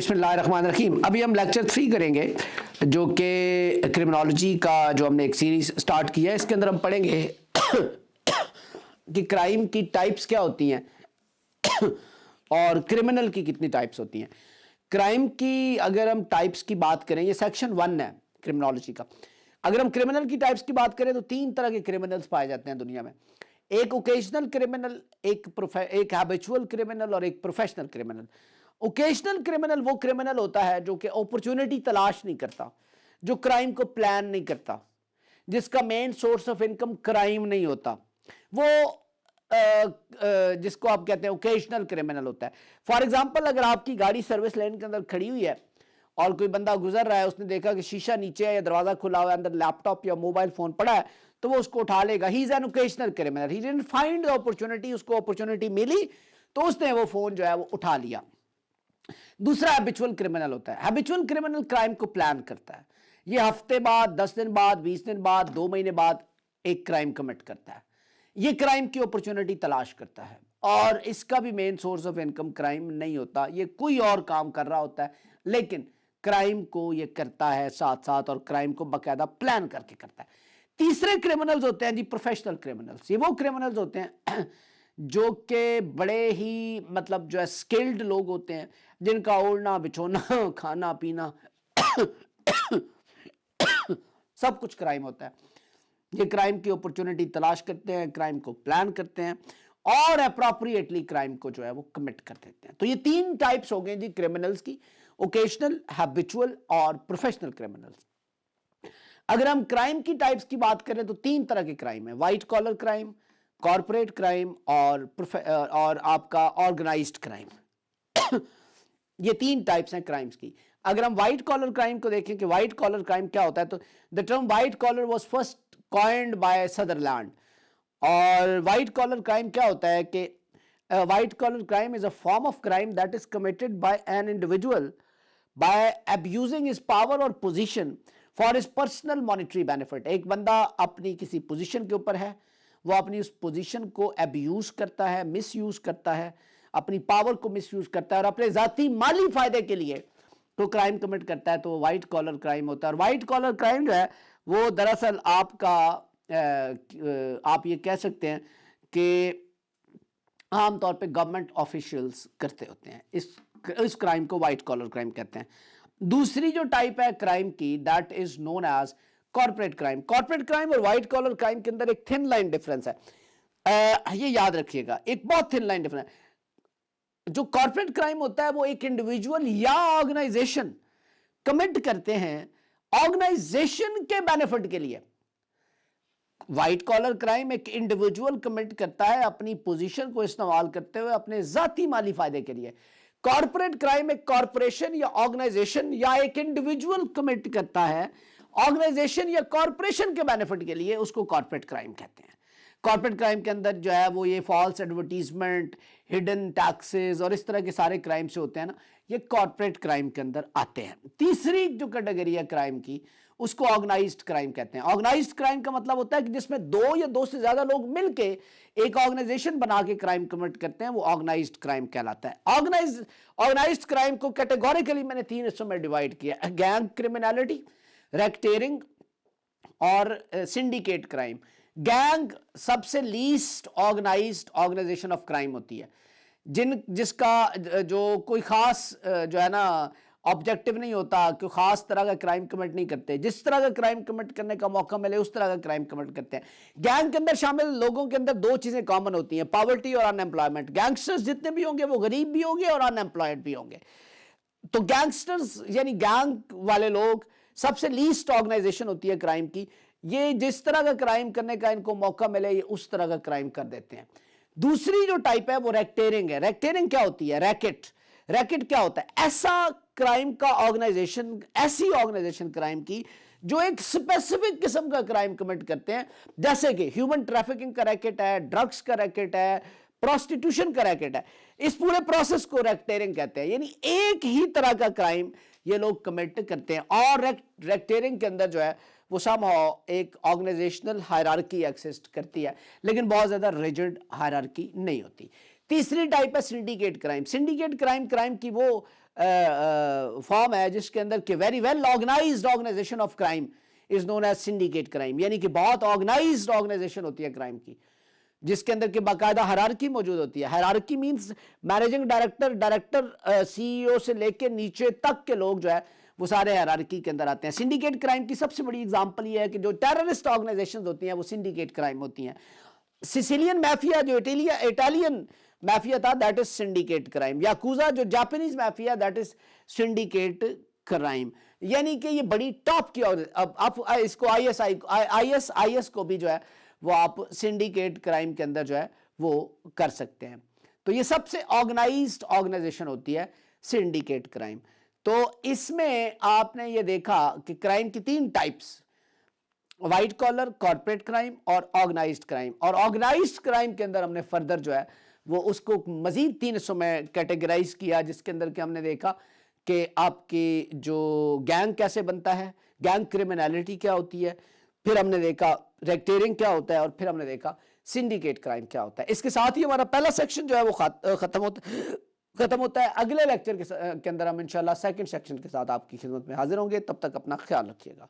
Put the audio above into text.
बिस्मिल्लाहिर्रहमानिर्रहीम। अभी हम लेक्चर 3 करेंगे जो कि क्रिमिनोलॉजी का जो हमने एक सीरीज स्टार्ट किया है। इसके अंदर हम पढ़ेंगे कि क्राइम की टाइप्स क्या होती हैं और क्रिमिनल की कितनी टाइप्स होती हैं। क्राइम की अगर हम टाइप्स की बात करें, ये सेक्शन 1 है क्रिमिनोलॉजी का। अगर हम क्रिमिनल की टाइप्स की बात करें तो 3 तरह के क्रिमिनल्स पाए जाते हैं दुनिया में। एक ओकेजनल क्रिमिनल, एक हैबिचुअल क्रिमिनल और एक प्रोफेशनल क्रिमिनल। ओकेजनल क्रिमिनल वो क्रिमिनल होता है जो कि अपॉर्चुनिटी तलाश नहीं करता, जो क्राइम को प्लान नहीं करता, जिसका main source of income crime नहीं होता, वो जिसको आप कहते हैं ओकेजनल क्रिमिनल होता है। फॉर एग्जांपल, अगर आपकी गाड़ी सर्विस लेन के अंदर खड़ी हुई है और कोई बंदा गुजर रहा है, उसने देखा कि शीशा नीचे है या दरवाजा खुला हुआ है, अंदर लैपटॉप या मोबाइल फोन पड़ा है, तो वो उसको उठा लेगा। He is an occasional criminal. He didn't find the opportunity, उसको अपॉर्चुनिटी मिली तो उसने वो फोन जो है वो उठा लिया। दूसरा हैबिचुअल क्रिमिनल होता है। हैबिचुअल क्रिमिनल क्राइम को प्लान करता है। ये हफ्ते बाद, 10 दिन बाद, 20 दिन बाद, 2 महीने बाद एक क्राइम कमिट करता है। ये क्राइम की अपॉर्चुनिटी तलाश करता है और इसका भी main source of income crime नहीं होता। ये कोई और काम कर रहा होता है लेकिन क्राइम को ये करता है साथ साथ, और क्राइम को बाकायदा प्लान करके करता है। तीसरे क्रिमिनल्स होते हैं जी प्रोफेशनल क्रिमिनल्स। ये वो क्रिमिनल्स होते हैं जो कि बड़े ही मतलब जो है स्किल्ड लोग होते हैं, जिनका ओढ़ना बिछोना खाना पीना सब कुछ क्राइम होता है। ये क्राइम की अपॉर्चुनिटी तलाश करते हैं, क्राइम को प्लान करते हैं और अप्रोप्रिएटली क्राइम को जो है वो कमिट कर देते हैं। तो ये 3 टाइप्स हो गए जी क्रिमिनल्स की, ओकेजनल, हैबिचुअल और प्रोफेशनल क्रिमिनल्स। अगर हम क्राइम की टाइप्स की बात करें तो 3 तरह के क्राइम है: white collar crime, corporate crime और आपका ऑर्गेनाइज्ड क्राइम। ये 3 टाइप्स हैं क्राइम्स की। अगर हम व्हाइट कॉलर क्राइम को देखें कि व्हाइट कॉलर क्राइम क्या होता है, तो the term white collar was first coined by Sutherland. और व्हाइट कॉलर क्राइम क्या होता है कि white collar crime is a form of crime that is committed by an individual by abusing his power और position for his personal monetary benefit. एक बंदा अपनी किसी पोजीशन के ऊपर है, वो अपनी उस पोजीशन को अब्यूज करता है, मिसयूज करता है, अपनी पावर को मिसयूज करता है और अपने जाती माली फायदे के लिए तो क्राइम कमिट करता है, तो वो व्हाइट कॉलर क्राइम होता है। और व्हाइट कॉलर क्राइम जो है वो दरअसल आपका आप ये कह सकते हैं कि आमतौर पे गवर्नमेंट ऑफिशियल्स करते होते हैं। इस क्राइम को व्हाइट कॉलर क्राइम कहते हैं। दूसरी जो टाइप है क्राइम की, that is known as corporate crime. Corporate crime और व्हाइट कॉलर क्राइम के अंदर एक थिन लाइन डिफरेंस है। ये याद रखिएगा, एक बहुत थिन लाइन डिफरेंस। जो कॉर्पोरेट क्राइम होता है वो एक इंडिविजुअल या ऑर्गेनाइजेशन कमिट करते हैं ऑर्गेनाइजेशन के बेनिफिट के लिए। व्हाइट कॉलर क्राइम एक इंडिविजुअल कमिट करता है अपनी पोजीशन को इस्तेमाल करते हुए अपने जाती माली फायदे के लिए। कॉर्पोरेट क्राइम एक कॉर्पोरेशन या ऑर्गेनाइजेशन या एक इंडिविजुअल कमिट करता है ऑर्गेनाइजेशन या कॉर्पोरेशन के बेनिफिट के लिए, उसको कॉर्पोरेट क्राइम कहते हैं। कॉर्पोरेट क्राइम के अंदर जो है वो ये फॉल्स एडवर्टीजमेंट, हिडन टैक्सेस और इस तरह के सारे क्राइम से होते हैं ना, ये कॉर्पोरेट क्राइम के अंदर आते हैं। तीसरी जो कैटेगरी है क्राइम की, उसको ऑर्गेनाइज्ड क्राइम कहते हैं। ऑर्गेनाइज्ड क्राइम का मतलब होता है कि जिसमें 2 या 2 से ज्यादा लोग मिलके एक ऑर्गेनाइजेशन बना के क्राइम कमिट करते हैं, वो ऑर्गेनाइज्ड क्राइम कहलाता है। ऑर्गेनाइज्ड क्राइम को कैटेगोरिकली मैंने 3 हिस्सों में डिवाइड किया: गैंग क्रिमिनलिटी, रैकेटियरिंग और सिंडिकेट क्राइम। गैंग सबसे least organised organisation of crime होती है, जिसका जो कोई खास जो है ना ऑब्जेक्टिव नहीं होता, कोई खास तरह का क्राइम कमिट नहीं करते, जिस तरह का क्राइम कमिट करने का मौका मिले उस तरह का क्राइम कमिट करते हैं। गैंग के अंदर शामिल लोगों के अंदर 2 चीजें कॉमन होती हैं: पॉवर्टी और अनएम्प्लॉयमेंट। गैंगस्टर्स जितने भी होंगे वो गरीब भी होंगे और अनएम्प्लॉयड भी होंगे। तो गैंगस्टर्स यानी गैंग वाले लोग सबसे लीस्ट ऑर्गेनाइजेशन होती है क्राइम की। ये जिस तरह का क्राइम करने का इनको मौका मिले ये उस तरह का क्राइम कर देते हैं। दूसरी जो टाइप है वो रैकेटियरिंग है। रैकेटियरिंग क्या होती है? रैकेट क्या होता है? ऐसा क्राइम का ऑर्गेनाइजेशन, ऐसी ऑर्गेनाइजेशन क्राइम की जो एक स्पेसिफिक किस्म का क्राइम कमिट करते हैं, जैसे कि ह्यूमन ट्रैफिकिंग का रैकेट है, ड्रग्स का रैकेट है, प्रोस्टिट्यूशन का रैकेट है। इस पूरे प्रोसेस को रैकेटियरिंग कहते हैं। यानी एक ही तरह का क्राइम ये लोग कमिट करते हैं और रैकेटियरिंग के अंदर जो है वो समहाउ एक ऑर्गेनाइजेशनल हायरार्की एग्जिस्ट करती है, लेकिन बहुत ज्यादा रिजिड हायरार्की नहीं होती। तीसरी टाइप है syndicate crime. Syndicate crime crime की वो फॉर्म है जिसके अंदर के very well organised organisation of crime is known as syndicate crime, यानी कि बहुत ऑर्गेनाइज्ड ऑर्गेनाइजेशन होती है क्राइम की, जिसके अंदर के बाकायदा हायरार्की मौजूद होती है। Hierarchy means managing director CEO से लेके नीचे तक के लोग जो है वो सारे हायरार्की के अंदर आते हैं। सिंडिकेट क्राइम की सबसे बड़ी एग्जांपल ये है कि जो टेररिस्ट ऑर्गेनाइजेशंस होती हैं वो सिंडिकेट क्राइम होती हैं। सिसिलियन माफिया जो इटालियन माफिया था that is syndicate crime. Yakuza जो Japanese mafia that is syndicate crime, यानी कि ये बड़ी टॉप की। और अब आप इसको आईएस को भी जो है वो आप सिंडिकेट क्राइम के अंदर जो है वो कर सकते हैं। तो ये सबसे ऑर्गेनाइज्ड ऑर्गेनाइजेशन होती है सिंडिकेट क्राइम। तो इसमें आपने ये देखा कि क्राइम की तीन types, white collar, corporate crime और ऑर्गेनाइज्ड क्राइम। और ऑर्गेनाइज्ड क्राइम के अंदर हमने फर्दर जो है वो उसको मजीद 3 हिस्सों में कैटेगराइज किया, जिसके अंदर के हमने देखा कि आपकी जो गैंग कैसे बनता है, गैंग क्रिमिनलिटी क्या होती है, फिर हमने देखा रेक्टेरिंग क्या होता है, और फिर हमने देखा सिंडिकेट क्राइम क्या होता है। इसके साथ ही हमारा पहला सेक्शन जो है वो खत्म होता है। अगले लेक्चर के अंदर हम इंशाल्लाह सेकंड सेक्शन के साथ आपकी खिदमत में हाजिर होंगे। तब तक अपना ख्याल रखिएगा।